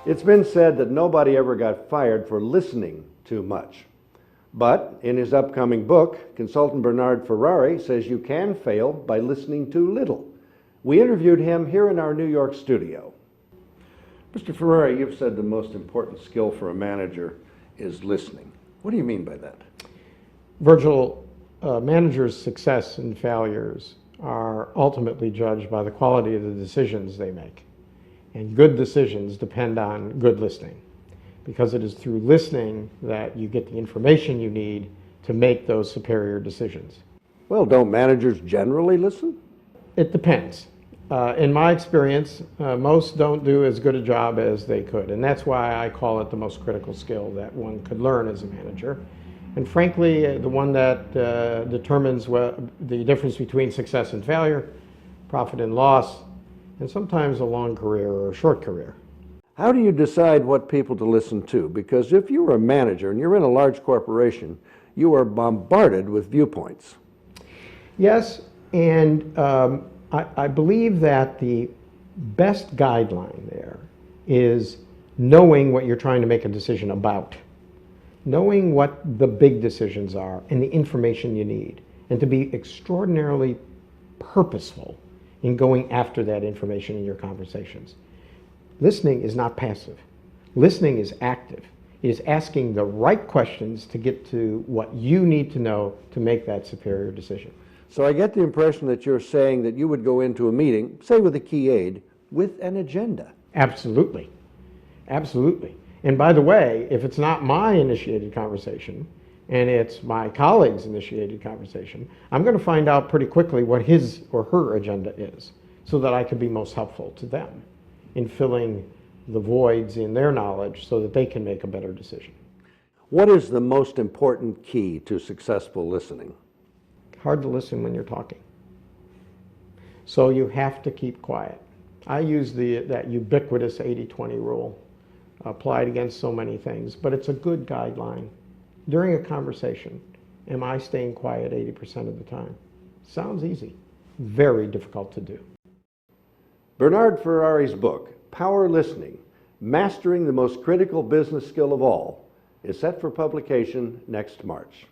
It's been said that nobody ever got fired for listening too much. But in his upcoming book, consultant Bernard Ferrari says you can fail by listening too little. We interviewed him here in our New York studio. Mr. Ferrari, you've said the most important skill for a manager is listening. What do you mean by that? Virgil, managers' success and failures are ultimately judged by the quality of the decisions they make. And good decisions depend on good listening, because it is through listening that you get the information you need to make those superior decisions. Well, don't managers generally listen? It depends. In my experience, most don't do as good a job as they could, and that's why I call it the most critical skill that one could learn as a manager. And frankly, the one that determines the difference between success and failure, profit and loss, and sometimes a long career or a short career. How do you decide what people to listen to? Because if you're a manager and you're in a large corporation, you are bombarded with viewpoints. Yes, and I believe that the best guideline there is knowing what you're trying to make a decision about, knowing what the big decisions are and the information you need, and to be extraordinarily purposeful in going after that information in your conversations. Listening is not passive. Listening is active. It is asking the right questions to get to what you need to know to make that superior decision. So I get the impression that you're saying that you would go into a meeting, say with a key aide, with an agenda. Absolutely. Absolutely. And by the way, if it's not my initiated conversation, and it's my colleague's initiated conversation, I'm going to find out pretty quickly what his or her agenda is, so that I can be most helpful to them in filling the voids in their knowledge so that they can make a better decision. What is the most important key to successful listening? Hard to listen when you're talking. So you have to keep quiet. I use that ubiquitous 80-20 rule applied against so many things, but it's a good guideline. During a conversation, am I staying quiet 80% of the time? Sounds easy. Very difficult to do. Bernard Ferrari's book, Power Listening, Mastering the Most Critical Business Skill of All, is set for publication next March.